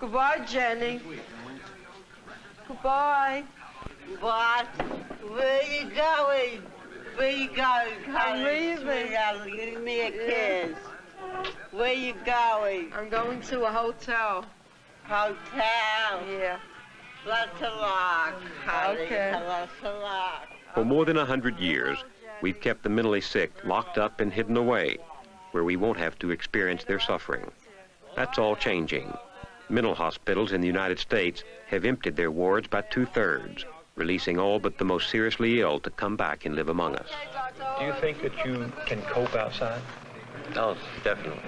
Goodbye, Jenny. Goodbye. What? Where you going? Where you going? I'm leaving. Give me a kiss. Where you going? I'm going to a hotel. Hotel? Yeah. Lots of luck, honey. Okay. Lots of luck. For more than 100 years, we've kept the mentally sick locked up and hidden away, where we won't have to experience their suffering. That's all changing. Mental hospitals in the United States have emptied their wards by 2/3, releasing all but the most seriously ill to come back and live among us. Do you think that you can cope outside? Oh, definitely.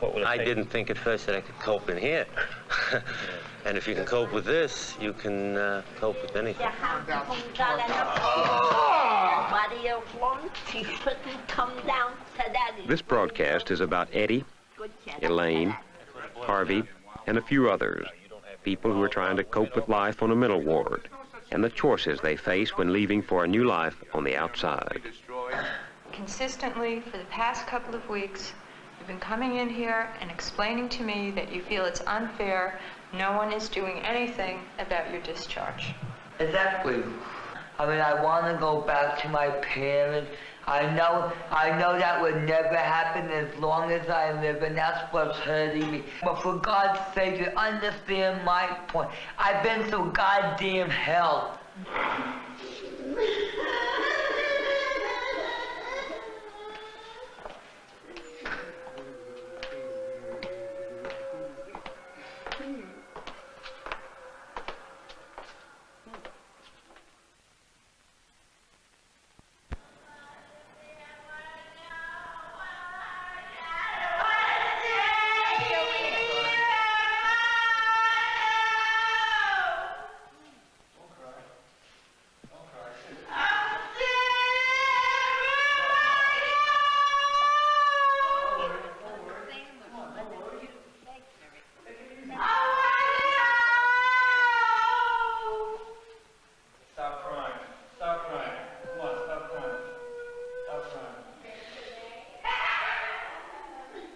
What will it take? I didn't think at first that I could cope in here. And if you can cope with this, you can cope with anything. What do you want? You shouldn't come down to that. This broadcast is about Eddie, Elaine, Harvey, and a few others, people who are trying to cope with life on a mental ward and the choices they face when leaving for a new life on the outside. Consistently, for the past couple of weeks, you've been coming in here and explaining to me that you feel it's unfair. No one is doing anything about your discharge. Exactly. I mean, I want to go back to my parents. I know that would never happen as long as I live, and that's what's hurting me. But for God's sake, you understand my point. I've been through goddamn hell.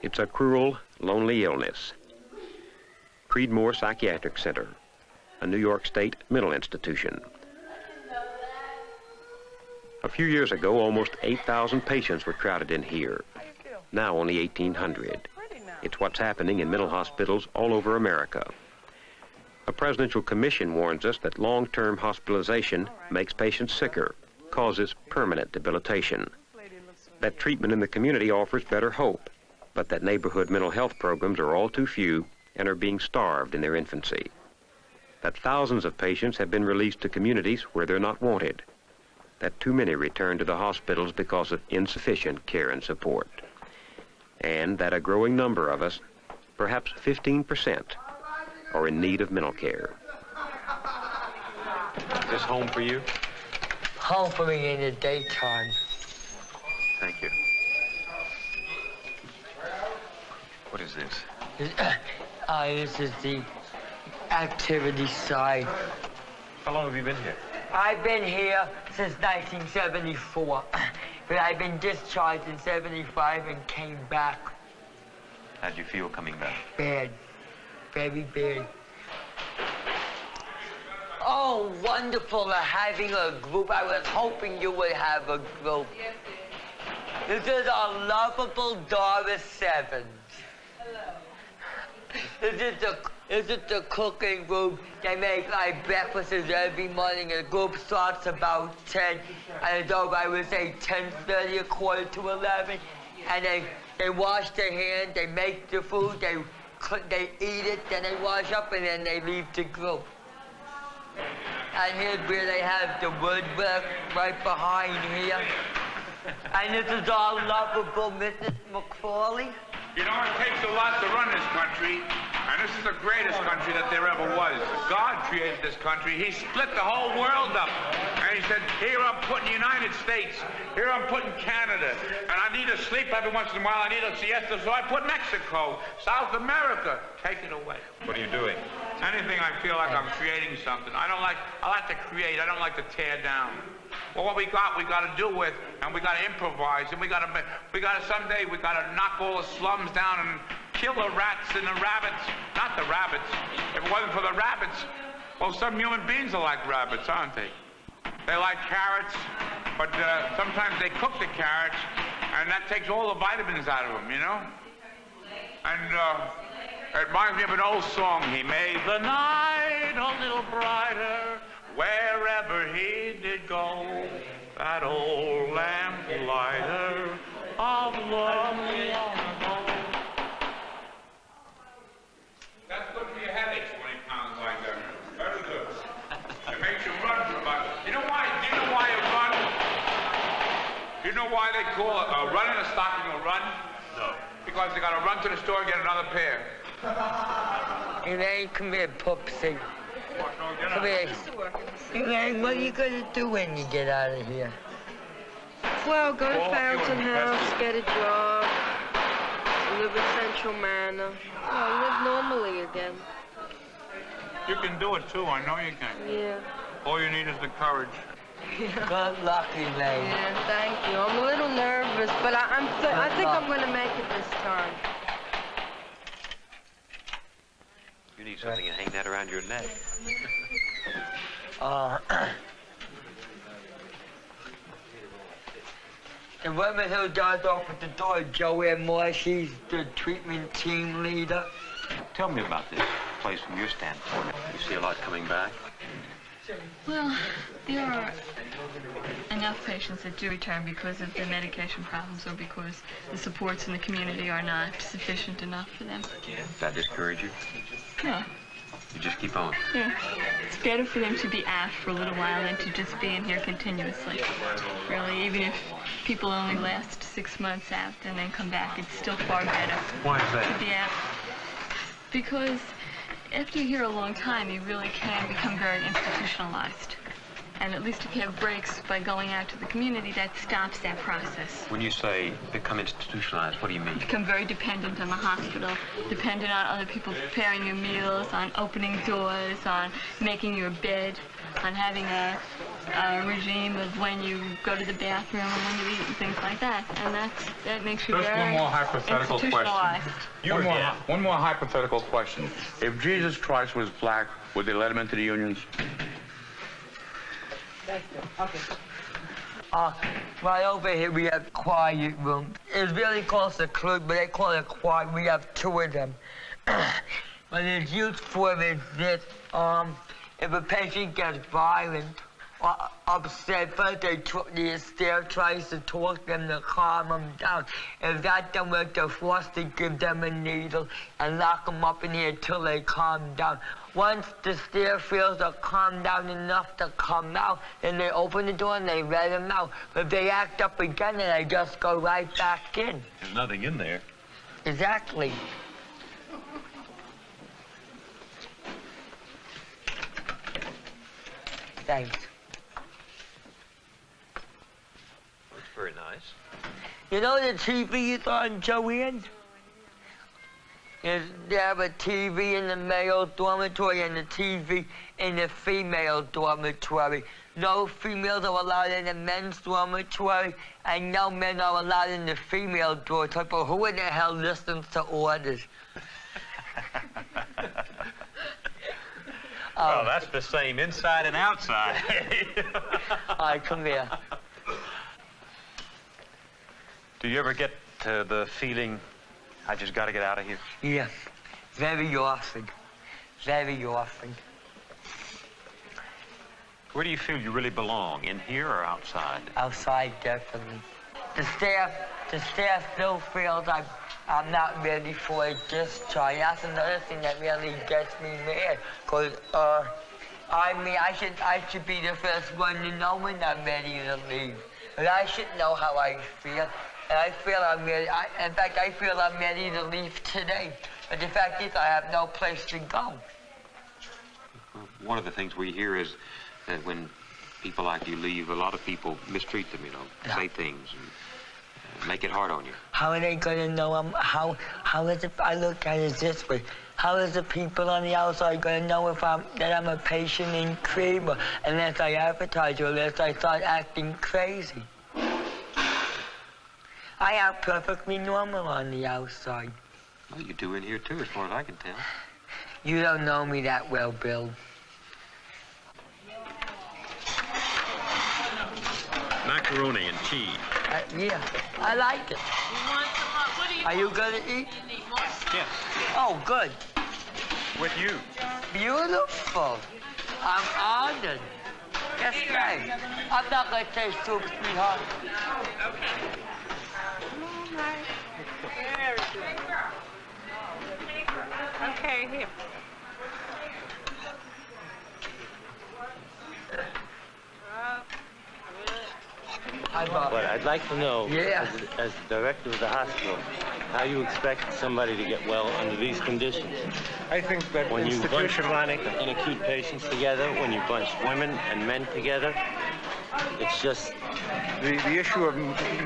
It's a cruel, lonely illness. Creedmoor Psychiatric Center, a New York State mental institution. A few years ago, almost 8,000 patients were crowded in here. Now only 1,800. It's what's happening in mental hospitals all over America. A presidential commission warns us that long-term hospitalization makes patients sicker, causes permanent debilitation. That treatment in the community offers better hope, but that neighborhood mental health programs are all too few and are being starved in their infancy. That thousands of patients have been released to communities where they're not wanted. That too many return to the hospitals because of insufficient care and support. And that a growing number of us, perhaps 15%, are in need of mental care. Is this home for you? Home for me in the daytime. Thank you. What is this? This is the activity side. How long have you been here? I've been here since 1974, but I've been discharged in 75 and came back. How'd you feel coming back? Bad. Very bad. Oh, wonderful having a group. I was hoping you would have a group. This is our lovable Doris Sevens. This is the cooking group. They make like breakfasts every morning. The group starts about 10, and it's over, I would say 10:30, 11:15. And they wash their hands, they make the food, they eat it, then they wash up, and then they leave the group. And here's where they have the woodwork right behind here. And this is our lovable Mrs. McCawley. You know, it takes a lot to run this country, and this is the greatest country that there ever was. God created this country. He split the whole world up, and he said, here I'm putting the United States, here I'm putting Canada, and I need to sleep every once in a while, I need a siesta, so I put Mexico, South America. Take it away. What are you doing? Anything I feel like I'm creating something. I like to create, I don't like to tear down. Well, what we got to do with, and we got to improvise, and we got to someday, we got to knock all the slums down and kill the rats and the rabbits, not the rabbits. If it wasn't for the rabbits, well, some human beings are like rabbits, aren't they? They like carrots, but sometimes they cook the carrots, and that takes all the vitamins out of them, you know? And it reminds me of an old song. He made the night a little brighter wherever he did go. That old lamplighter of love. That's good for your headaches, 20 pounds like that. Very good. It makes you run for about. Do you know why you run? Do you know why they call a run in a stocking a run? No. Because they got to run to the store and get another pair. Elaine, come here, Pupsy. Come here. Elaine, what are you going to do when you get out of here? Well, go to Fountain House, get a job, live at Central Manor. Well, live normally again. You can do it too, I know you can. Yeah. All you need is the courage. Good luck, Elaine. Yeah, thank you. I'm a little nervous, but I think I'm going to make it this time. You need something to hang that around your neck. The woman who does open the door, Joanne Moore, she's the treatment team leader. Tell me about this place from your standpoint. You see a lot coming back? Well, there are enough patients that do return because of their medication problems or because the supports in the community are not sufficient enough for them. Does that discourage you? No. You just keep on. Yeah. It's better for them to be out for a little while than to just be in here continuously. Really, even if people only last 6 months out and then come back, it's still far better. Why is that? To be out. Because after you're here a long time, you really can become very institutionalized. And at least if you have breaks by going out to the community, that stops that process. When you say become institutionalized, what do you mean? Become very dependent on the hospital, dependent on other people preparing your meals, on opening doors, on making your bed, on having a regime of when you go to the bathroom and when you eat and things like that. And that makes you Just very one more hypothetical institutionalized. question. One more hypothetical question. If Jesus Christ was black, would they let him into the unions? Okay. Right over here we have quiet room. It's really close to clinic, but they call it quiet. We have 2 of them. But it's used for this, if a patient gets violent or upset, first the staff tries to talk them to calm them down. If that don't work, they're forced to give them a needle and lock them up in here till they calm down. Once the staff feels they're calmed down enough to come out, then they open the door and they let them out. But if they act up again, then they just go right back in. There's nothing in there. Exactly. Thanks. That's very nice. You know the TV is on, Joanne? They have a TV in the male dormitory and a TV in the female dormitory. No females are allowed in the men's dormitory, and no men are allowed in the female dormitory. But who in the hell listens to orders? Well, that's the same inside and outside. All right, come here. Do you ever get the feeling, I just got to get out of here? Yeah, very often. Very often. Where do you feel you really belong, in here or outside? Outside, definitely. The staff still feels I'm not ready for a discharge. That's another thing that really gets me mad. Cause I mean, I should be the first one to know when I'm ready to leave. But I should know how I feel. And I feel I'm ready. In fact, I feel I'm ready to leave today. But the fact is, I have no place to go. One of the things we hear is that when people like you leave, a lot of people mistreat them, you know, say things and make it hard on you. How are they going to know how is it, I look at it this way. How is the people on the outside going to know that I'm a patient in Creedmoor unless I advertise or unless I start acting crazy? I act perfectly normal on the outside. Well, you do in here, too, as far as I can tell. You don't know me that well, Bill. Macaroni and cheese. Yeah, I like it. Are you gonna eat? Yes, Oh, good. with you. Beautiful. I'm honored. Yes, ma'am. I'm not gonna taste soup, sweetheart. Okay, here. But I'd like to know, Yeah. as the director of the hospital, how you expect somebody to get well under these conditions. I think that When you bunch institutional... chronic and acute patients together, when you bunch women and men together, it's just... The issue of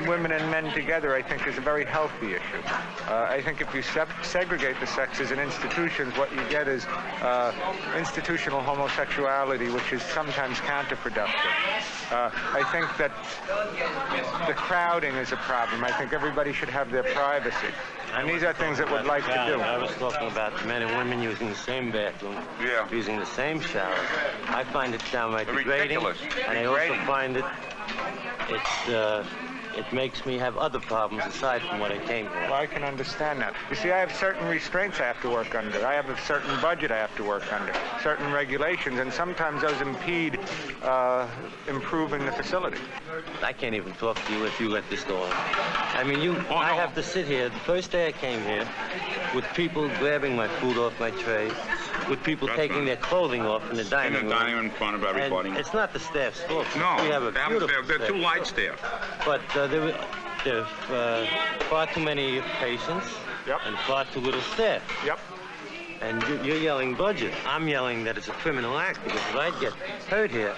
women and men together, I think, is a very healthy issue. I think if you segregate the sexes in institutions, what you get is institutional homosexuality, which is sometimes counterproductive. I think that the crowding is a problem. I think everybody should have their privacy. And these are things that we'd like to do. I was talking about men and women using the same bathroom, using the same shower. I find it downright degrading, Ridiculous. and I also find it it makes me have other problems aside from what I came here. Well, I can understand that. You see, I have certain restraints I have to work under. I have a certain budget I have to work under, certain regulations, and sometimes those impede improving the facility. I can't even talk to you if you let this go on. I mean, I have to sit here, the first day I came here, with people grabbing my food off my tray, with people taking their clothing off in the dining room. In the dining room in front of everybody. And it's not the staff's fault. No, we have a beautiful they're staff. too light staff. But there are far too many patients and far too little staff. Yep. And you're yelling budget. I'm yelling that it's a criminal act, because if I'd get hurt here,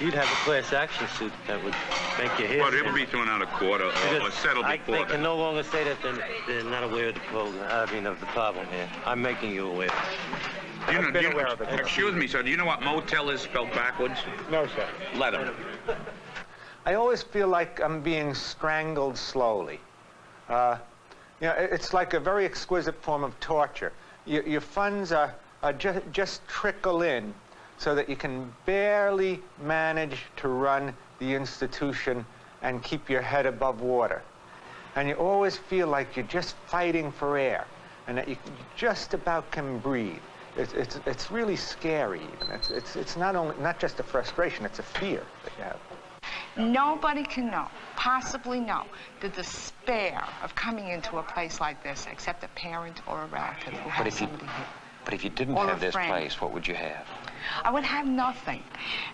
you'd have a class action suit that would make your hair Well, stand. it'll be thrown out of court or settled before They that. can no longer say that they're not aware of the program, of the problem here. I'm making you aware. Excuse me, sir. Do you know what motel is spelled backwards? No, sir. Let them. I always feel like I'm being strangled slowly. It's like a very exquisite form of torture. Your funds are just trickle in so that you can barely manage to run the institution and keep your head above water. And you always feel like you're just fighting for air and that you just about can breathe. It's really scary even. It's not just a frustration, it's a fear that you have. Nobody can know, possibly know, the despair of coming into a place like this except a parent or a relative who has somebody here. But if you didn't Or have a this friend. place, what would you have? I would have nothing.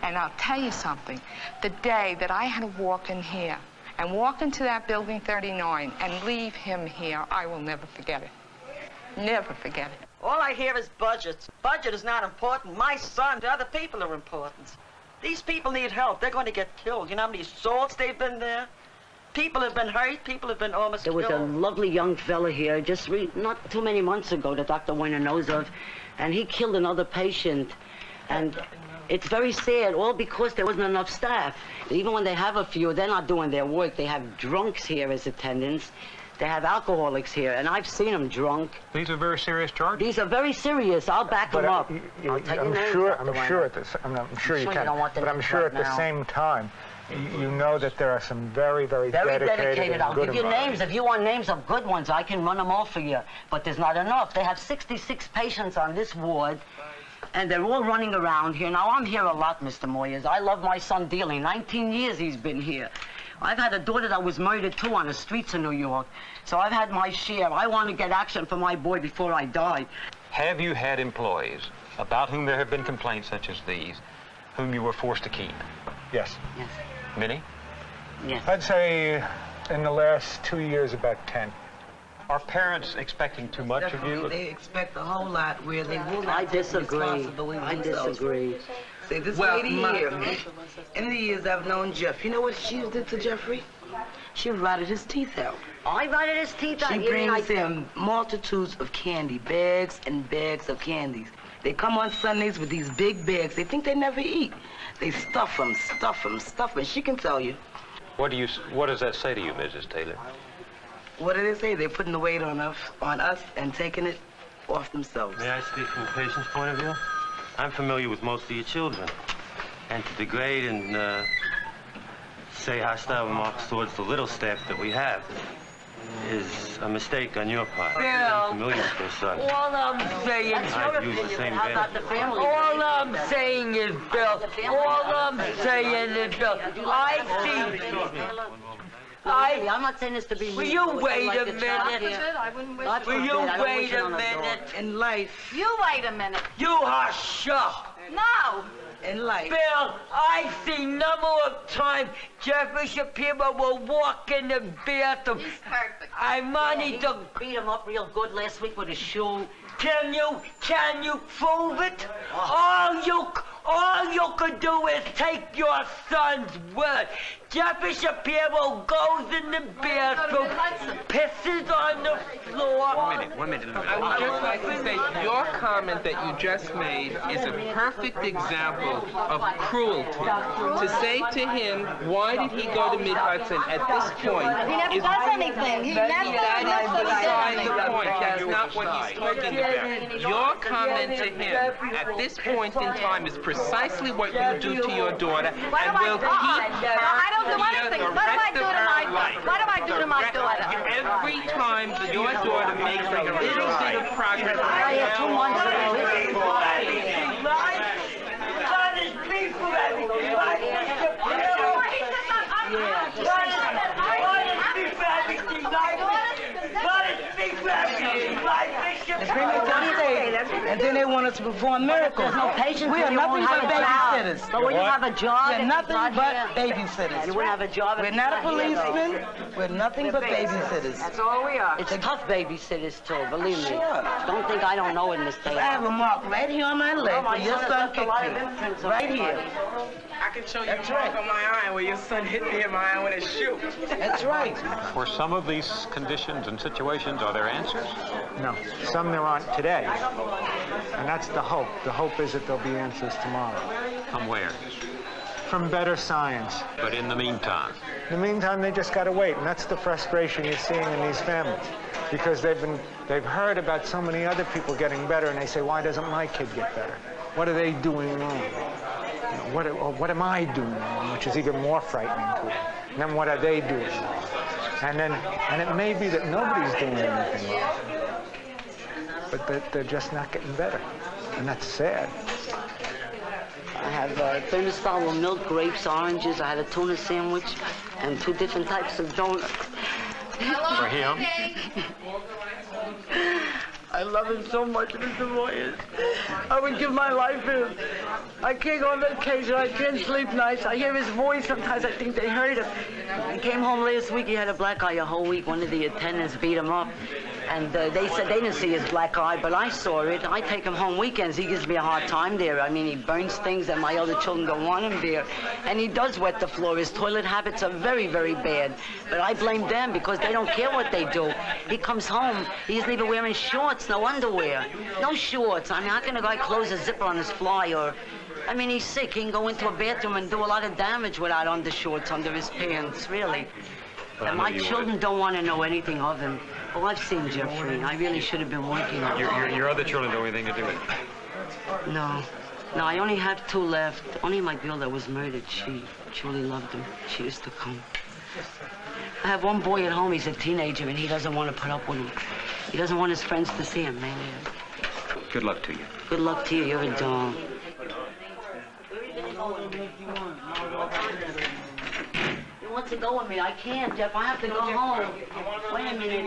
And I'll tell you something. The day that I had to walk in here and walk into that building 39 and leave him here, I will never forget it. Never forget it. All I hear is budgets. Budget is not important. My son, the other people are important. These people need help. They're going to get killed. You know how many assaults they've been there? People have been hurt. People have been almost There was killed. a lovely young fella here just not too many months ago that Dr. Weiner knows of, and he killed another patient. And it's very sad, all because there wasn't enough staff. Even when they have a few, they're not doing their work. They have drunks here as attendants. They have alcoholics here, and I've seen them drunk. These are very serious charges. These are very serious. I'll back them up. I'll tell you names, Dr. Weiner. I'm sure you you can, don't want the but I'm names sure right at the now. same time, you know that there are some very, very dedicated and I'll good give you employees. names. If you want names of good ones, I can run them all for you. But there's not enough. They have 66 patients on this ward, and they're all running around here. Now, I'm here a lot, Mr. Moyers. I love my son dearly. 19 years he's been here. I've had a daughter that was murdered, too, on the streets of New York. So I've had my share. I want to get action for my boy before I die. Have you had employees about whom there have been complaints such as these, whom you were forced to keep? Yes. Yes. Many? Yes. I'd say in the last 2 years, about 10. Are parents expecting too much of you? They expect a whole lot where they will not I take disagree. responsibility I themselves. disagree. See, this lady here, in the years I've known Jeff, you know what she did to Jeffrey? She rotted his teeth out. I rotted his teeth out. She You mean brings him multitudes of candy, bags and bags of candies. They come on Sundays with these big bags. They think they never eat. They stuff them, stuff them, stuff them. She can tell you. What does that say to you, Mrs. Taylor? What do they say? They're putting the weight on us and taking it off themselves. May I speak from the patient's point of view? I'm familiar with most of your children. And to degrade and say hostile remarks towards the little staff that we have is a mistake on your part. Bill, I'm familiar with those sides. all I'm saying, I use the same bed. all I'm saying is, Bill, all I'm saying is, Bill, I'm not saying this to be. Will you wait a minute? Will you wait a minute? In life. You wait a minute. You hush up. No. In life. Bill, I see number of times Jeffrey Shapiro will walk in the bathroom. He's perfect. I wanted to beat him up real good last week with his shoe. Can you prove it? All you could do is take your son's word. Jeffrey Shapiro goes in the bathroom, pisses on the floor. One minute. I would just like to say your comment that you just made is a perfect example of cruelty. To say to him, why did he go to Mid-Hudson at this point? He never does anything. He never That is beside the point. That's not what he's talking about. Your comment to him at this point in time is precisely what you do to your daughter, and will keep her I don't do anything. the What do I rest do of to her my life. What do I do to my daughter? Every time that your daughter makes a little bit of progress, I had 2 months And then they want us to perform miracles. There's no patience. We are nothing but babysitters. But when you have a job, we're nothing but babysitters. You wouldn't have a job. We're not a policeman. We're nothing but babysitters. That's all we are. It's tough babysitters too. Believe me. Sure. Don't think I don't know in this day. I have a mark right here on my leg where your son kicked me. Right here. I can show you a mark on my eye where your son hit me in my eye with a shoe. That's right. For some of these conditions and situations, are there answers? No, some there aren't today. And that's the hope. The hope is that there'll be answers tomorrow. From where? From better science. But in the meantime? In the meantime, they just got to wait, and that's the frustration you're seeing in these families. Because they've heard about so many other people getting better, and they say, why doesn't my kid get better? What are they doing wrong? What am I doing wrong? Which is even more frightening to them. And then what are they doing wrong? And it may be that nobody's doing anything wrong, but that they're just not getting better, and that's sad. I have thermos style with milk, grapes, oranges. I had a tuna sandwich and 2 different types of donuts. For him? I love him so much, Mr. Moyers. I would give my life for him. I can't go on vacation. I can't sleep nights. I hear his voice sometimes. I think they heard him. He came home last week. He had a black eye a whole week. One of the attendants beat him up. And they said they didn't see his black eye, but I saw it. I take him home weekends. He gives me a hard time there. I mean, he burns things, and my other children don't want him there. And he does wet the floor. His toilet habits are very, very bad. But I blame them because they don't care what they do. He comes home. He isn't even wearing shorts, no underwear, no shorts. I mean, how can a guy close a zipper on his fly? Or, I mean, he's sick. He can go into a bathroom and do a lot of damage without undershorts under his pants, really. And my children don't want to know anything of him. Oh, I've seen Jeffrey. I really should have been working on it. Your other children don't have anything to do with it? No. No, I only have 2 left. Only my girl that was murdered. She truly loved him. She used to come. I have 1 boy at home. He's a teenager, and he doesn't want to put up with him. He doesn't want his friends to see him, man. Good luck to you. Good luck to you. You're a doll. He wants to go with me. I can't, Jeff. I have to go home. Wait a minute.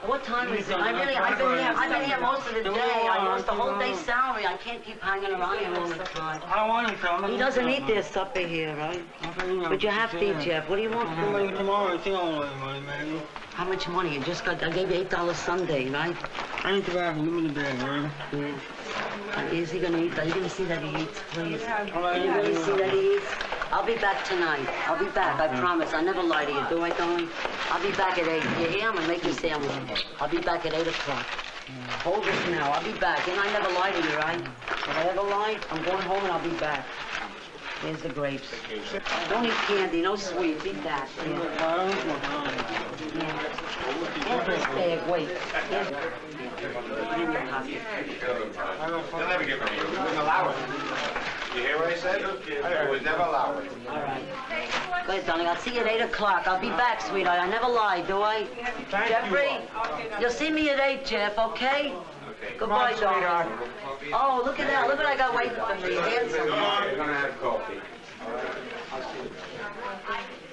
What time is it? I've been here most of the day. I lost the whole day's salary. I can't keep hanging around here all the time. I don't want him to. He doesn't eat their supper here, right? But you have to eat, Jeff. What do you want from me? Tomorrow, I think I want money, man. How much money? You just got, I gave you $8 Sunday, right? I need to go back and give me the bag, man. Yeah. Is he gonna eat? Are you gonna see that he eats, please? Are you gonna see that he eats? I'll be back tonight. I'll be back, I promise. I never lie to you, do I, darling? I'll be back at 8. You hear? I'm gonna make you sandwich. I'll be back at 8 o'clock. Hold this now. I'll be back. And I never lie to you, right? If I ever lie, I'm going home and I'll be back. Here's the grapes. Don't eat candy, no sweets. Eat that. Here. Here's this bag. Wait. Here's in your pocket. They'll never give it to you. We wouldn't allow it. You hear what I said? I would never allow it. All right. Good, darling. I'll see you at 8 o'clock. I'll be back, sweetheart. I never lie, do I? Jeffrey, you'll see me at 8, Jeff, okay? Goodbye, darling. Oh, look at that. Look what I got waiting for me. Handsome. You're going to have coffee.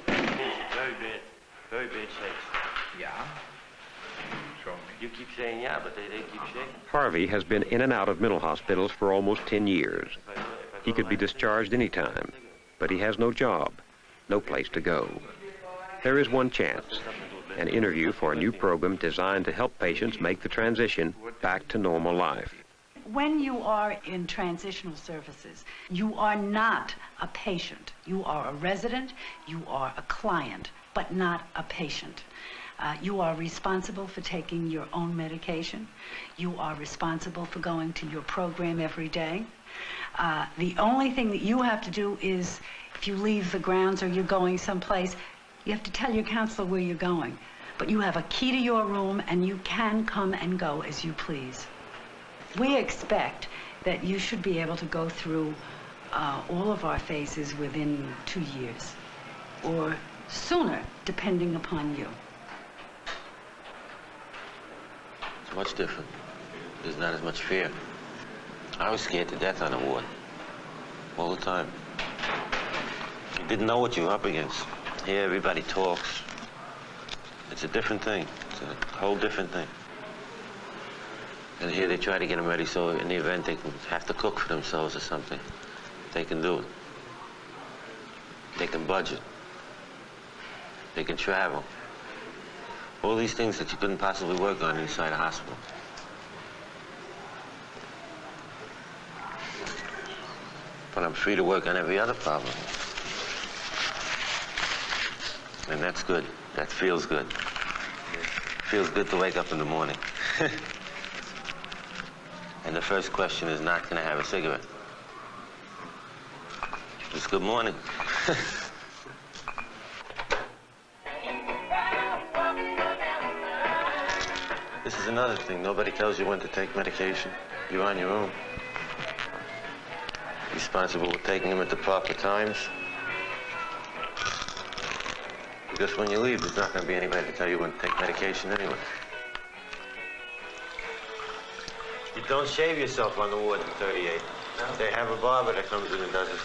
Very bad. Very bad shakes. Yeah? Show me. You keep saying yeah, but they keep shaking. Harvey has been in and out of mental hospitals for almost 10 years. He could be discharged any time, but he has no job, no place to go. There is one chance, an interview for a new program designed to help patients make the transition back to normal life. When you are in transitional services, you are not a patient. You are a resident, you are a client, but not a patient. You are responsible for taking your own medication. You are responsible for going to your program every day. The only thing that you have to do is, if you leave the grounds or you're going someplace, you have to tell your counselor where you're going. But you have a key to your room and you can come and go as you please. We expect that you should be able to go through all of our phases within 2 years, or sooner, depending upon you. It's much different. There's not as much fear. I was scared to death on the ward. All the time. You didn't know what you were up against. Here, everybody talks. It's a different thing. It's a whole different thing. And here they try to get them ready so in the event they can have to cook for themselves or something, they can do it. They can budget. They can travel. All these things that you couldn't possibly work on inside a hospital. But I'm free to work on every other problem. And that's good. That feels good. Feels good to wake up in the morning. And the first question is not, can I have a cigarette? It's good morning. This is another thing. Nobody tells you when to take medication. You're on your own. Responsible for taking them at the proper times. Because when you leave, there's not going to be anybody to tell you when to take medication anyway. You don't shave yourself on the ward in 38. No. They have a barber that comes in and does it.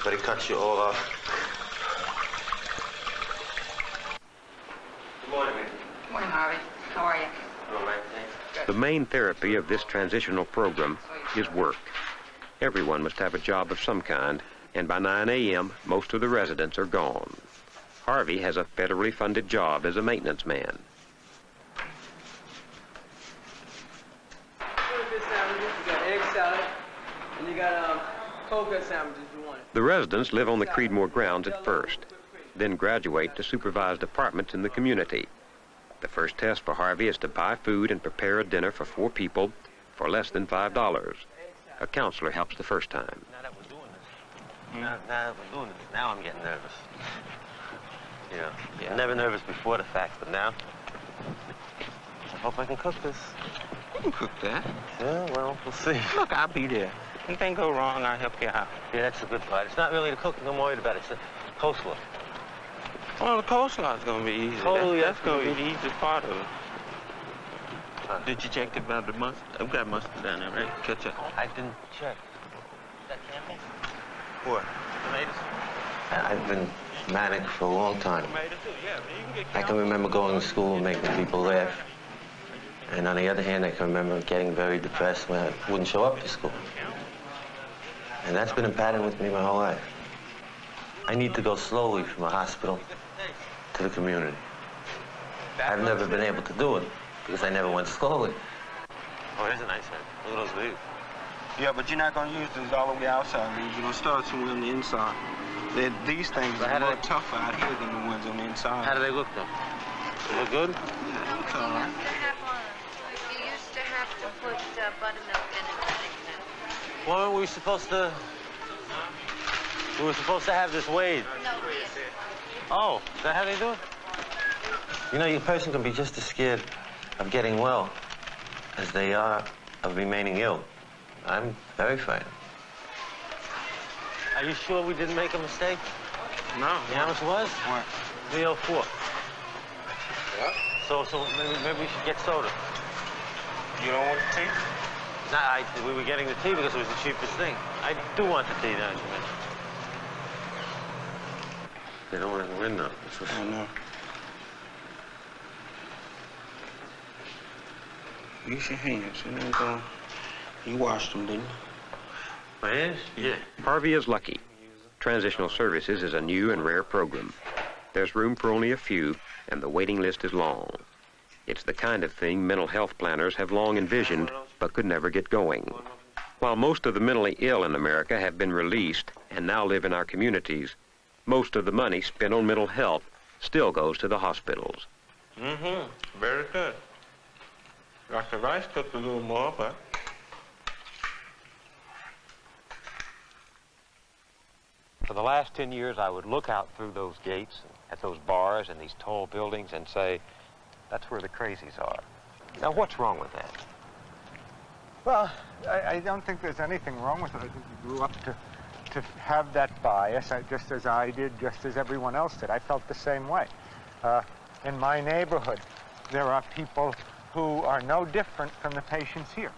But he cuts you all off. Good morning, man. Good morning, Harvey. How are you? All right, thanks. The main therapy of this transitional program is work. Everyone must have a job of some kind, and by 9 a.m., most of the residents are gone. Harvey has a federally funded job as a maintenance man. You got egg salad, and you got coconut sandwiches if you want it. The residents live on the Creedmoor grounds at first, then graduate to supervised apartments in the community. The first test for Harvey is to buy food and prepare a dinner for 4 people for less than $5. A counselor helps the first time. Now that we're doing this, now that we're doing this, now I'm getting nervous. Yeah. Never nervous before the fact, but now, I hope I can cook this. You can cook that. Yeah, well, we'll see. Look, I'll be there. Anything go wrong, I'll help you out. Yeah, that's the good part. It's not really the cooking I'm worried about. It's the coleslaw. Well, the coleslaw's gonna be easy. Totally, That's gonna be the easiest part of it. Did you check about the mustard? I've got mustard down there, right? Ketchup. I didn't check. Is that campbell? What? Tomatoes? I've been manic for a long time. I can remember going to school and making people laugh. And on the other hand, I can remember getting very depressed when I wouldn't show up to school. And that's been a pattern with me my whole life. I need to go slowly from a hospital to the community. I've never been able to do it because I never went slowly. Oh, there's a nice head. Look at those leaves. Yeah, but you're not gonna use these all the way outside leaves. You're gonna start some on the inside. These things are more tougher out here than the ones on the inside. How do they look, though? They look good? Yeah, it looks all right. You used to have to put buttermilk in it. Weren't we supposed to We were supposed to have this weighed. Oh, is that how they do it? You know, your person can be just as scared of getting well as they are of remaining ill. I'm very frightened. Are you sure we didn't make a mistake? No. You know how much it was? What? 304. What? So maybe we should get soda. You don't want the tea? Nah, we were getting the tea because it was the cheapest thing. I do want the tea, now you mention. They don't want to win, though. I know. Use your hands. You washed them, didn't you? My hands? Yeah. Harvey is lucky. Transitional Services is a new and rare program. There's room for only a few, and the waiting list is long. It's the kind of thing mental health planners have long envisioned, but could never get going. While most of the mentally ill in America have been released and now live in our communities, most of the money spent on mental health still goes to the hospitals. Mm-hmm. Very good. Dr. Rice cooked a little more, but... For the last 10 years, I would look out through those gates at those bars and these tall buildings and say, that's where the crazies are. Now, what's wrong with that? Well, I don't think there's anything wrong with it. I think you grew up to have that bias, just as I did, just as everyone else did. I felt the same way. In my neighborhood, there are people who are no different from the patients here,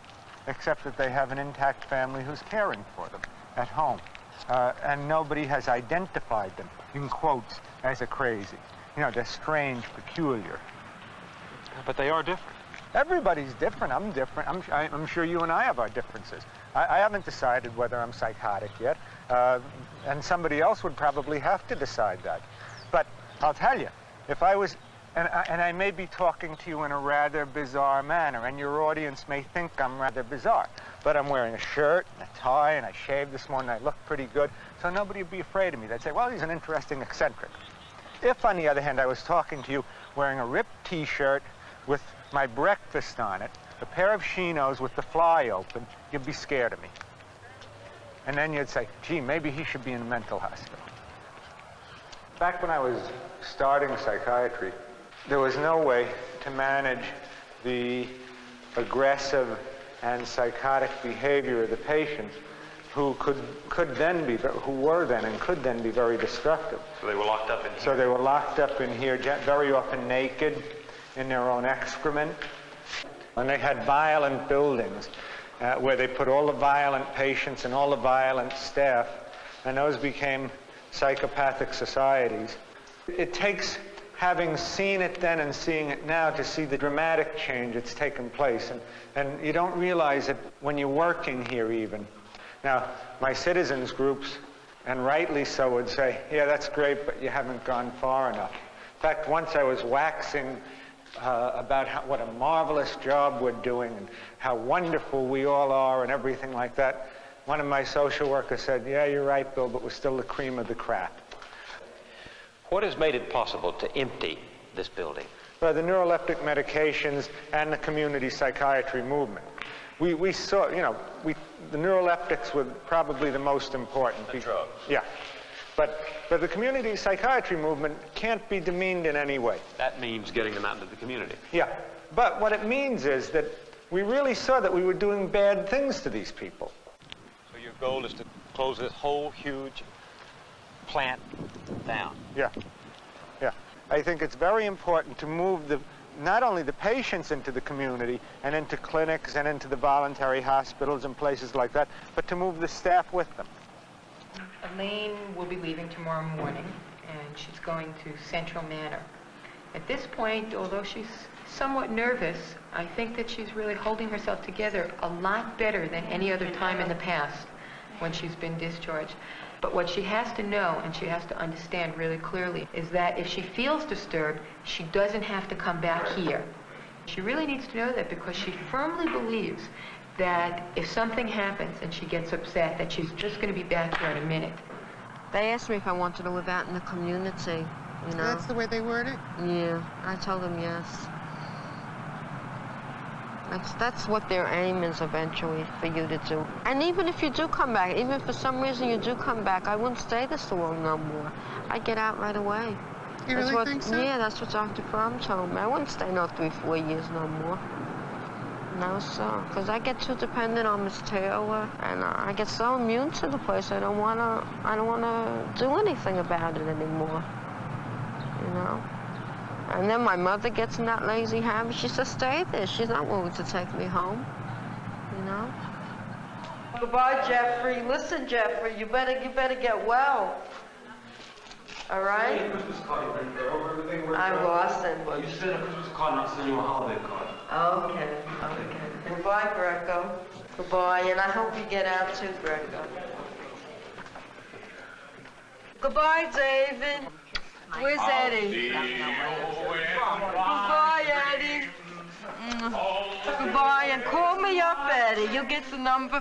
except that they have an intact family who's caring for them at home. And nobody has identified them, in quotes, as a crazy. You know, they're strange, peculiar. But they are different. Everybody's different. I'm different. I'm sure you and I have our differences. I haven't decided whether I'm psychotic yet, and somebody else would probably have to decide that. But I'll tell you, if I was, and I may be talking to you in a rather bizarre manner, and your audience may think I'm rather bizarre, but I'm wearing a shirt and a tie, and I shaved this morning, I look pretty good, so nobody would be afraid of me. They'd say, well, he's an interesting eccentric. If, on the other hand, I was talking to you wearing a ripped T-shirt with my breakfast on it, a pair of chinos with the fly open, you'd be scared of me. And then you'd say, gee, maybe he should be in a mental hospital. Back when I was starting psychiatry, there was no way to manage the aggressive and psychotic behavior of the patients who were then and could then be very destructive. So they were locked up in here? So they were locked up in here, very often naked, in their own excrement. And they had violent buildings where they put all the violent patients and all the violent staff, and those became psychopathic societies. It takes having seen it then and seeing it now to see the dramatic change that's taken place. And you don't realize it when you're working here even. Now, my citizens groups, and rightly so, would say, yeah, that's great, but you haven't gone far enough. In fact, once I was waxing about what a marvelous job we're doing and how wonderful we all are and everything like that, one of my social workers said, yeah, you're right, Bill, but we're still the cream of the crop. What has made it possible to empty this building? Well, the neuroleptic medications and the community psychiatry movement. We saw, you know, the neuroleptics were probably the most important. The drugs. Yeah. But the community psychiatry movement can't be demeaned in any way. That means getting them out into the community. Yeah. But what it means is that we really saw that we were doing bad things to these people. So your goal is to close this whole huge plant down? Yeah. Yeah. I think it's very important to move not only the patients into the community and into clinics and into the voluntary hospitals and places like that, but to move the staff with them. Elaine will be leaving tomorrow morning, and she's going to Central Manor. At this point, although she's somewhat nervous, I think that she's really holding herself together a lot better than any other time in the past when she's been discharged. But what she has to know, and she has to understand really clearly, is that if she feels disturbed, she doesn't have to come back here. She really needs to know that because she firmly believes that if something happens and she gets upset, that she's just going to be back here in a minute. They asked me if I wanted to live out in the community, you know. That's the way they word it? Yeah, I told them yes. That's what their aim is eventually for you to do. And even if you do come back, even if for some reason you do come back, I wouldn't stay this long no more. I'd get out right away. You really think so? Yeah, that's what Dr. Fromm told me. I wouldn't stay no 3-4 years no more. No, sir. Because I get too dependent on Miss Taylor, and I get so immune to the place. I don't wanna do anything about it anymore. You know. And then my mother gets in that lazy habit. She says, stay there. She's not willing to take me home, you know? Goodbye, Jeffrey. Listen, Jeffrey, you better get well. All right? Christmas card, everything worked I out? lost it. Well, you sent a Christmas card, and I'll send you a holiday card. Okay. Goodbye, Greco. Goodbye, and I hope you get out too, Greco. Goodbye, David. Where's Eddie? Goodbye, Eddie. Goodbye, and call me up, Eddie. You'll get the number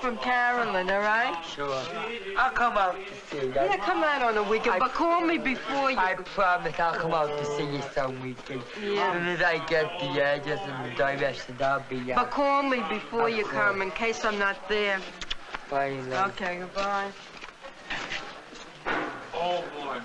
from Carolyn, all right? Sure. I'll come out to see you. Yeah, come out on the weekend, but call me before you... I promise I'll come out to see you some weekend. Yeah. As soon as I get the address and the directions, I'll be out. But call me before you come, in case I'm not there. Fine. Okay, goodbye. Oh, boy.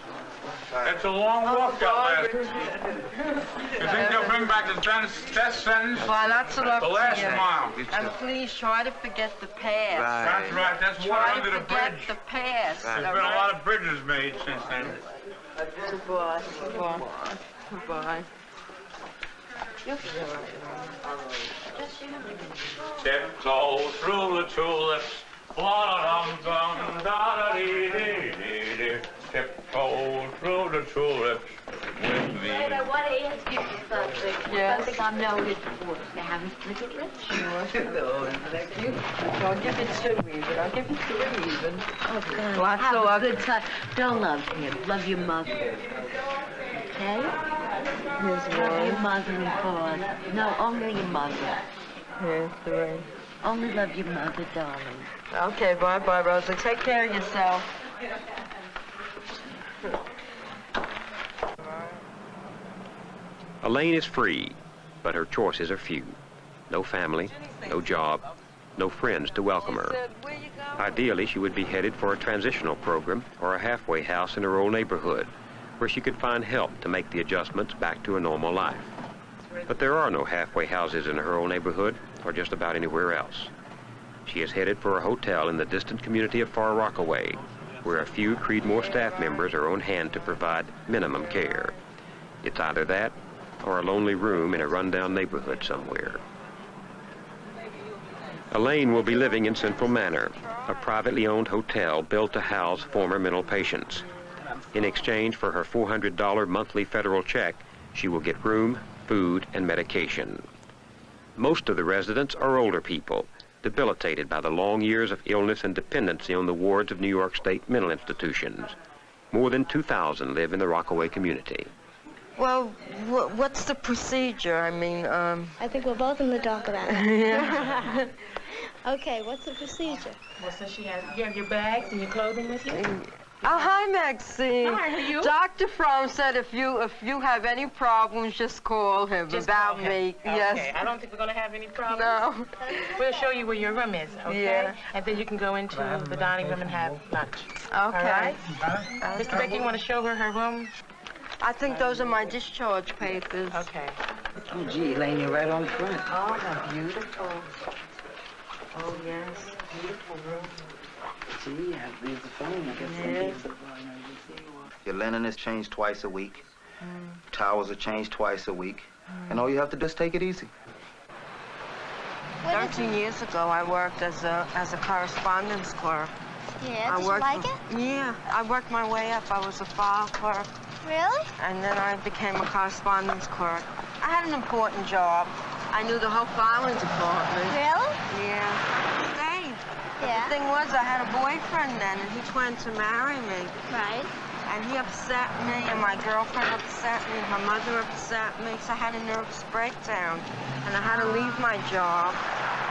It's a long walk out there. You think they'll bring back the death sentence? Well, that's what I'm the last saying. mile. And please try to forget the past. Right. That's right. That's water under the bridge. The past. There's been a lot of bridges made since then. Goodbye. Goodbye. Goodbye. Tiptoe through the tulips. La-da-dum-dum, da-da-dee-dee-dee-dee. Tiptoe through the tulips with me. I want to ask you something. Yes. Something I've noted before. Can I have a cigarette? Sure. No, thank you. I'll give you 2 even. I'll give you 3 even. Oh, God. Lots have of a luck. good time. Don't love him. Love your mother. Okay? Love your mother and father. No, only your mother. Here's 3. Only love your mother, darling. Okay, bye-bye, Rosa. Take care of yourself. Elaine is free, but her choices are few. No family, no job, no friends to welcome her. Ideally, she would be headed for a transitional program or a halfway house in her old neighborhood, where she could find help to make the adjustments back to a normal life. But there are no halfway houses in her old neighborhood or just about anywhere else. She is headed for a hotel in the distant community of Far Rockaway, where a few Creedmoor staff members are on hand to provide minimum care. It's either that or a lonely room in a rundown neighborhood somewhere. Elaine will be living in Central Manor, a privately owned hotel built to house former mental patients. In exchange for her $400 monthly federal check, she will get room, food, and medication. Most of the residents are older people, debilitated by the long years of illness and dependency on the wards of New York State mental institutions. More than 2,000 live in the Rockaway community. Well, what's the procedure? I mean, I think we're both in the dark about it. Yeah. Okay, what's the procedure? Well, so you have your bags and your clothing with you? Oh, hi, Maxine. Hi, how are you? Dr. Fromm said if you have any problems, just call him about me. Okay, Yes. I don't think we're going to have any problems. No. We'll show you where your room is, okay? Yeah. And then you can go into the dining room and have lunch. Okay. All right? Mr. Becky, you want to show her her room? I think those are my discharge papers. Okay. Oh, gee, Elaine, you're right on front. Oh, how beautiful. Oh, yes. Beautiful room. Gee, there's the phone. I guess Yes. Your linen is changed twice a week. Towels are changed twice a week. And all you have to do is take it easy. 13 years ago, I worked as a correspondence clerk. Yeah, I did you worked like for- it? Yeah, I worked my way up. I was a file clerk. Really? And then I became a correspondence clerk. I had an important job. I knew the whole filing department. Really? Yeah. I stayed. But Yeah. the thing was, I had a boyfriend then, and he planned to marry me. Right. And he upset me, and my girlfriend upset me, and my mother upset me, so I had a nervous breakdown. And I had to leave my job.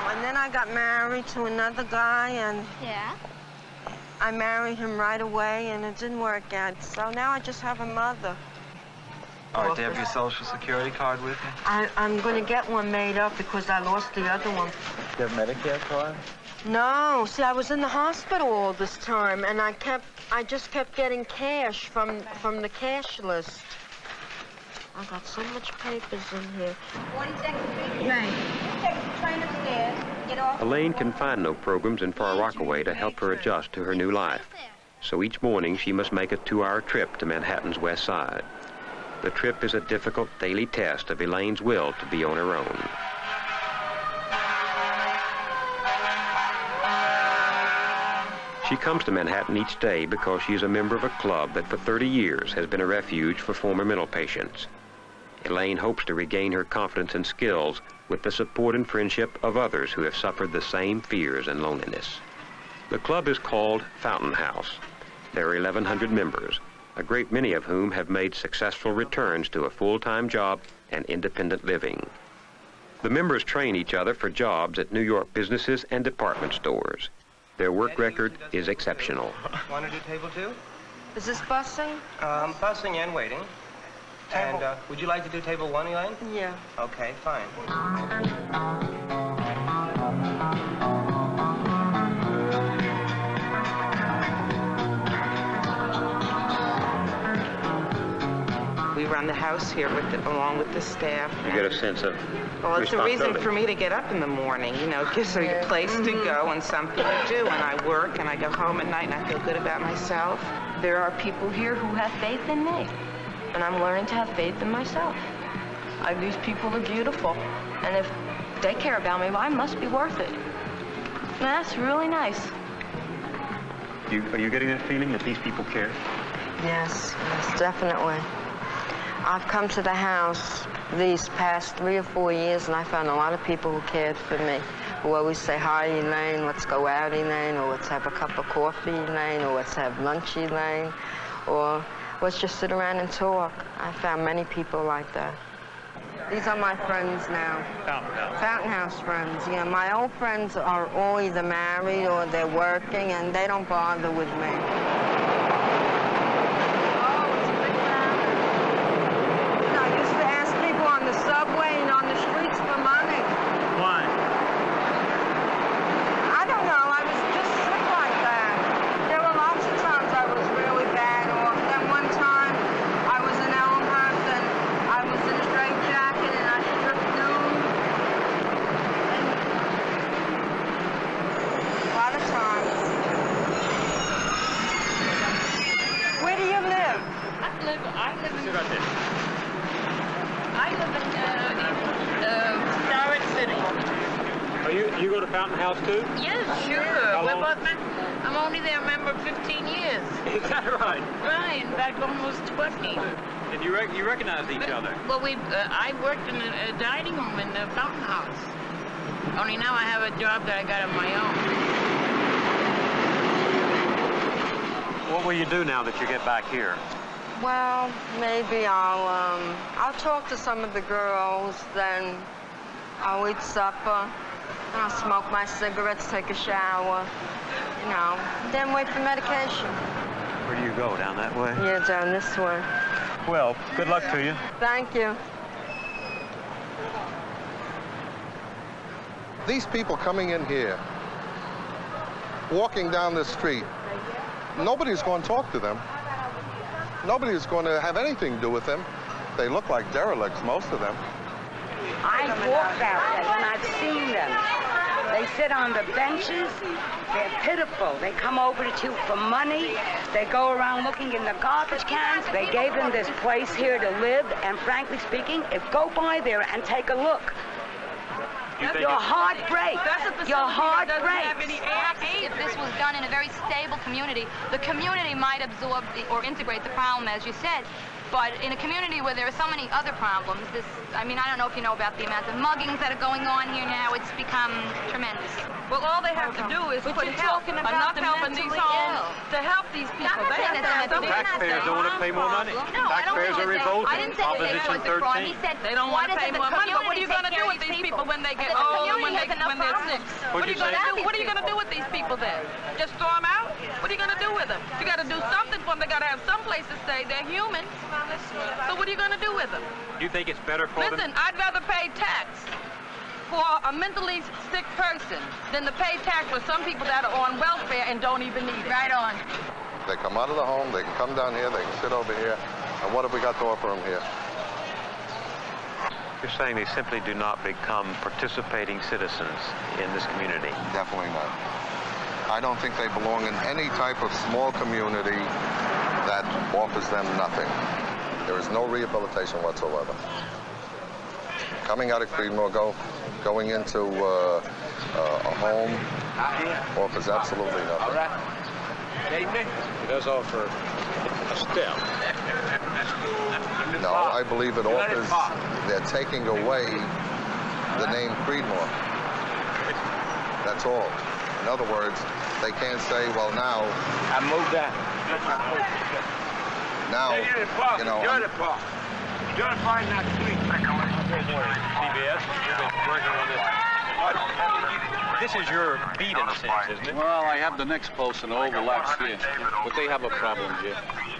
And then I got married to another guy, and Yeah. I married him right away, and it didn't work out. So now I just have a mother. All right, office. do you have your Social Security card with you? I'm going to get one made up because I lost the other one. Do you have a Medicare card? No, see, I was in the hospital all this time, and I just kept getting cash from the cash list. I got so much papers in here. 42nd Street, Lane. Take the train upstairs, get off. Elaine can find no programs in Far Rockaway to help her adjust to her new life. So each morning she must make a 2-hour trip to Manhattan's West Side. The trip is a difficult daily test of Elaine's will to be on her own. She comes to Manhattan each day because she is a member of a club that for 30 years has been a refuge for former mental patients. Elaine hopes to regain her confidence and skills with the support and friendship of others who have suffered the same fears and loneliness. The club is called Fountain House. There are 1,100 members, a great many of whom have made successful returns to a full-time job and independent living. The members train each other for jobs at New York businesses and department stores. Their work record is exceptional. Want to do table 2? Is this busing? Busing and waiting. And would you like to do table 1, Elaine? Yeah. Okay, fine. We run the house here along with the staff. You get a sense of Well, it's a reason responsibility. for me to get up in the morning. You know, it gives me a place to go and something to do. And I work and I go home at night and I feel good about myself. There are people here who have faith in me, and I'm learning to have faith in myself. These people are beautiful, and if they care about me, well, I must be worth it. And that's really nice. Are you getting that feeling that these people care? Yes, definitely. I've come to the house these past 3 or 4 years, and I found a lot of people who cared for me, who always say, hi, Elaine, let's go out, Elaine, or let's have a cup of coffee, Elaine, or let's have lunch, Elaine, or let's just sit around and talk. I found many people like that. These are my friends now. Fountain House. Fountain House friends. Yeah, my old friends are all either married or they're working, and they don't bother with me. The subway and on the streets for money. Why? I don't know. I was just sick like that. There were lots of times I was really bad off. Then one time I was in Elmhurst and I was in a straitjacket and I stripped nude. A lot of times. Where do you live? I live in... Right there. I live in Starrett City. You go to Fountain House too? Yes, sure. We're both I'm only there a member 15 years. Is that right? Right, in fact, almost 20. And you recognize each other? Well, I worked in a dining room in the Fountain House. Only now I have a job that I got of my own. What will you do now that you get back here? Well, maybe I'll talk to some of the girls, then I'll eat supper, and I'll smoke my cigarettes, take a shower, you know, then wait for medication. Where do you go, down that way? Yeah, down this way. Well, good luck to you. Thank you. These people coming in here, walking down the street, nobody's going to talk to them. Nobody's going to have anything to do with them. They look like derelicts, most of them. I've walked out there and I've seen them. They sit on the benches. They're pitiful. They come over to you for money. They go around looking in the garbage cans. They gave them this place here to live, and frankly speaking, go by there and take a look. Your heart breaks. Your heart breaks. If this was done in a very stable community, the community might absorb or integrate the problem, as you said. But in a community where there are so many other problems, I don't know if you know about the amount of muggings that are going on here now. It's become tremendous. Well, all they have to do is put help, enough help in these homes to help these people. Taxpayers don't want to pay more money. No, Taxpayers are revolting. I didn't say Opposition 13. They don't want to pay more money, but what are you going to do with these people when they get old and when they're sick? What are you going to do with these people then? Just throw them out? What are you going to do with them? You got to do something for them. They got to have some place to stay. They're human. So what are you going to do with them? Do you think it's better for them? Listen, I'd rather pay tax for a mentally sick person than to pay tax for some people that are on welfare and don't even need it. Right on. They come out of the home, they can come down here, they can sit over here, and what have we got to offer them here? You're saying they simply do not become participating citizens in this community? Definitely not. I don't think they belong in any type of small community that offers them nothing. There is no rehabilitation whatsoever. Coming out of Creedmoor, going into a home offers absolutely nothing. All right. It does offer a step. No, I believe it offers, they're taking away the name Creedmoor. That's all. In other words, they can't say, well, now... I moved that. Now, you know... You're the part not sweet. CBS, you've been working on this. This is your beat in a sense, isn't it? Well, I have the next post and it overlaps here, but they have a problem here.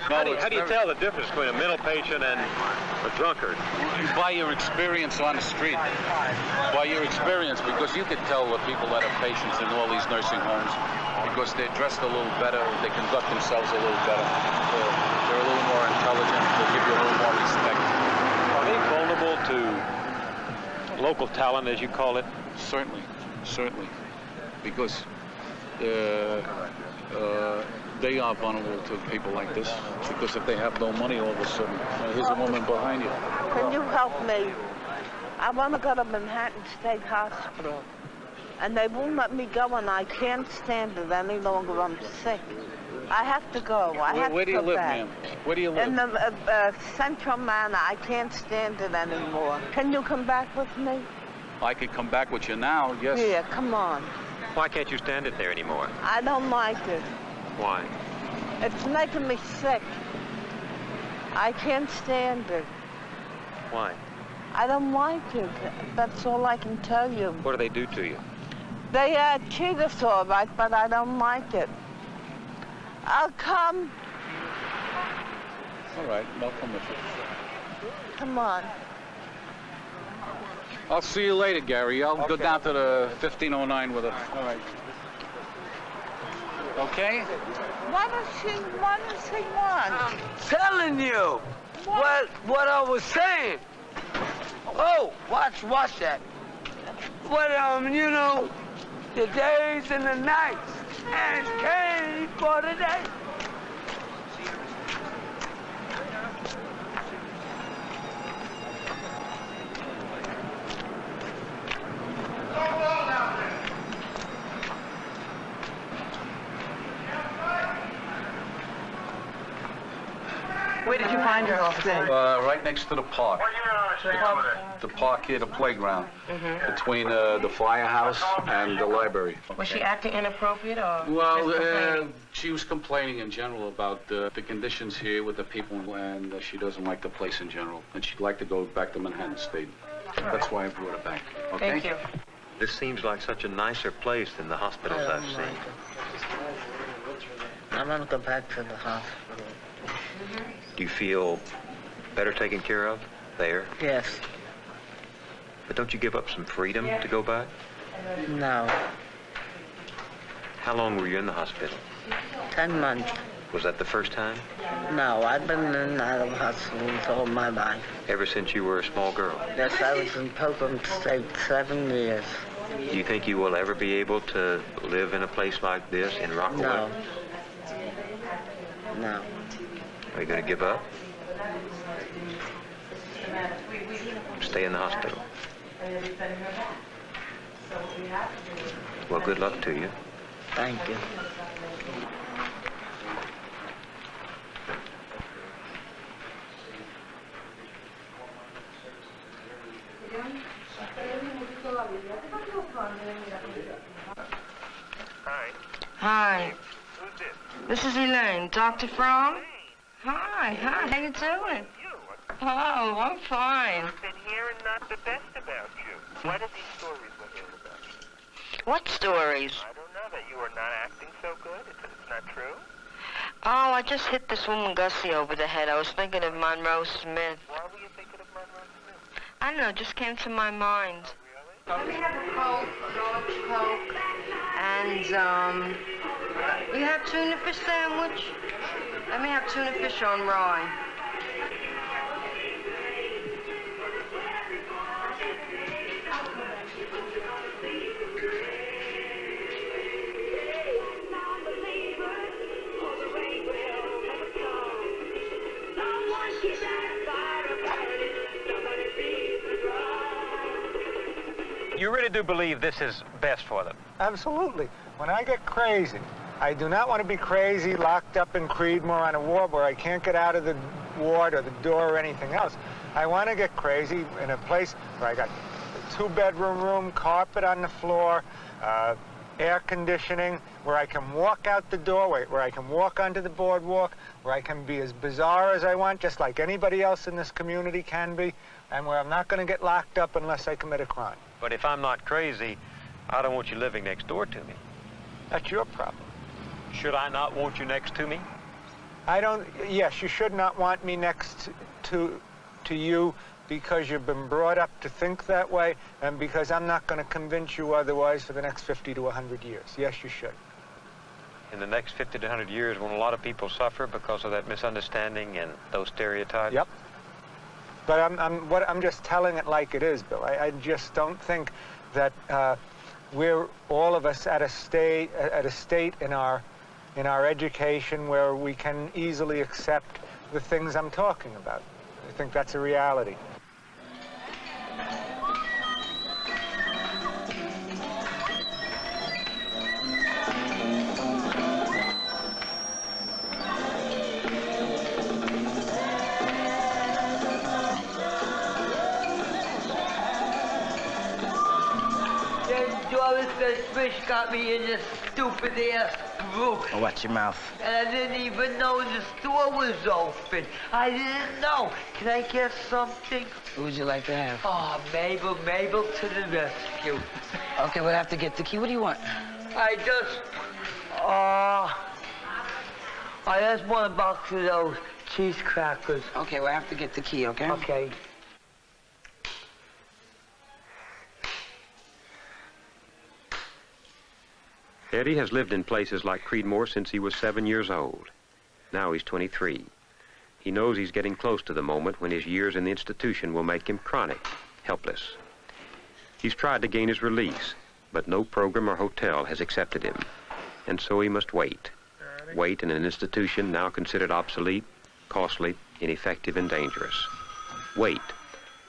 How do you tell the difference between a mental patient and a drunkard? You buy your experience on the street. By your experience, because you can tell the people that are patients in all these nursing homes, because they're dressed a little better, they conduct themselves a little better, they're a little more intelligent, they'll give you a little more respect. Are they vulnerable to local talent, as you call it? Certainly, certainly, because they are vulnerable to people like this, because if they have no money all of a sudden, here's a woman behind you. Can you help me? I want to go to Manhattan State Hospital, and they won't let me go, and I can't stand it any longer. I'm sick. I have to go. Where do you live, ma'am? Where do you live? In the Central Manor. I can't stand it anymore. Can you come back with me? I could come back with you now, yes. Yeah, come on. Why can't you stand it there anymore? I don't like it. Why? It's making me sick. I can't stand it. Why? I don't like it. That's all I can tell you. What do they do to you? They treat us all right, but I don't like it. I'll come. All right, I'll come with you. Come on. I'll see you later, Gary. I'll go down to the 1509 with her. All right. Okay? What does she want? I'm telling you what I was saying. Oh, watch that. What, you know, the days and the nights, and came for the day. Where did you find her last night? Right next to the park. The park here, the playground, between the firehouse and the library. Was she acting inappropriate or? Well, she was complaining in general about the conditions here with the people, and she doesn't like the place in general, and she'd like to go back to Manhattan State. That's why I brought her back. Okay? Thank you. This seems like such a nicer place than the hospitals I've seen. I want to go back to the hospital. Do you feel better taken care of there? Yes. But don't you give up some freedom to go back? No. How long were you in the hospital? 10 months. Was that the first time? No, I've been in and out of hospitals all my life. Ever since you were a small girl? Yes, I was in Pilgrim State 7 years. Do you think you will ever be able to live in a place like this in Rockaway? No. No. Are you going to give up? Stay in the hospital. Well, good luck to you. Thank you. Hi. Hi. Who's this? This is Elaine. Dr. Fromm? Hi. How you doing? Oh, I'm fine. I've been hearing not the best about you. What are these stories we're hearing about? What stories? I don't know. that you are not acting so good? It's not true? Oh, I just hit this woman Gussie over the head. I was thinking of Monroe Smith. Why were you thinking of Monroe Smith? I don't know, it just came to my mind. Really? Let me have a Coke, a large Coke, and, you have tuna fish sandwich? Let me have tuna fish on rye. You really do believe this is best for them? Absolutely. When I get crazy, I do not want to be crazy locked up in Creedmoor on a ward where I can't get out of the ward or the door or anything else. I want to get crazy in a place where I got a two-bedroom room, carpet on the floor, air conditioning, where I can walk out the doorway, where I can walk onto the boardwalk, where I can be as bizarre as I want, just like anybody else in this community can be, and where I'm not going to get locked up unless I commit a crime. But if I'm not crazy, I don't want you living next door to me. That's your problem. Should I not want you next to me? Yes, you should not want me next to you because you've been brought up to think that way and because I'm not going to convince you otherwise for the next 50 to 100 years. Yes, you should. In the next 50 to 100 years, won't a lot of people suffer because of that misunderstanding and those stereotypes? Yep. But I'm just telling it like it is, Bill. I just don't think that we're all of us at a state in our education where we can easily accept the things I'm talking about. I think that's a reality. This fish got me in this stupid ass group. Oh, watch your mouth. And I didn't even know the store was open. I didn't know. Can I get something? Who would you like to have? Oh, Mabel to the rescue. Okay, we'll have to get the key. What do you want? I just want a box of those cheese crackers. Okay, we'll have to get the key, okay? Okay. Eddie has lived in places like Creedmoor since he was 7 years old. Now he's 23. He knows he's getting close to the moment when his years in the institution will make him chronic, helpless. He's tried to gain his release, but no program or hotel has accepted him. And so he must wait. Wait in an institution now considered obsolete, costly, ineffective, and dangerous. Wait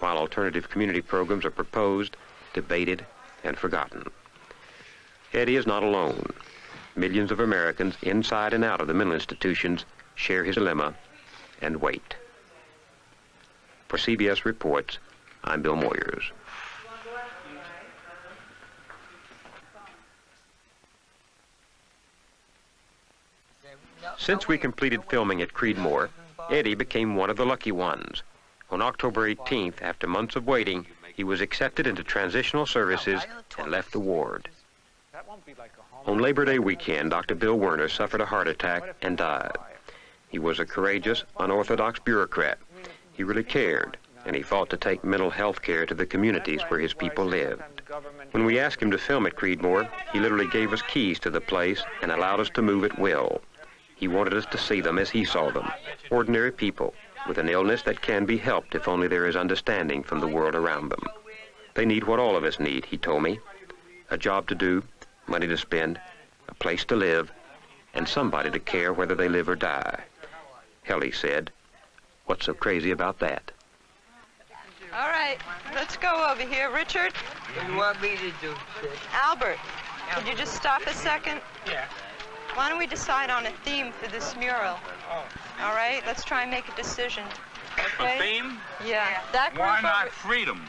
while alternative community programs are proposed, debated, and forgotten. Eddie is not alone. Millions of Americans inside and out of the mental institutions share his dilemma and wait. For CBS Reports, I'm Bill Moyers. Since we completed filming at Creedmoor, Eddie became one of the lucky ones. On October 18th, after months of waiting, he was accepted into transitional services and left the ward. On Labor Day weekend, Dr. Bill Moyers suffered a heart attack and died. He was a courageous, unorthodox bureaucrat. He really cared, and he fought to take mental health care to the communities where his people lived. When we asked him to film at Creedmoor, he literally gave us keys to the place and allowed us to move at will. He wanted us to see them as he saw them, ordinary people with an illness that can be helped if only there is understanding from the world around them. They need what all of us need, he told me. A job to do, money to spend, a place to live, and somebody to care whether they live or die. Hell, he said, what's so crazy about that? All right, let's go over here. Richard? What do you want me to do, sis? Albert, could you just stop a second? Yeah. Why don't we decide on a theme for this mural? Oh. All right, let's try and make a decision. Okay? A theme? Yeah. That group Why not over... freedom?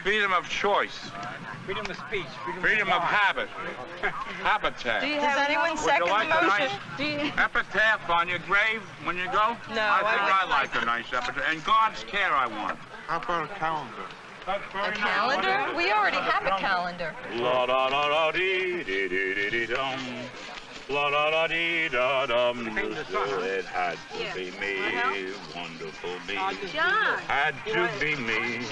Freedom of choice. Freedom of speech. Freedom of habit. Habitat. Does anyone second like the motion? Nice epitaph on your grave when you go? No, I think I like a nice epitaph. And God's care I want. How about a calendar? A calendar? We already have a calendar. La da da da dee dee dee dee dee dum. La da da dee da dum. It had to be me, wonderful me. John. Had to be me.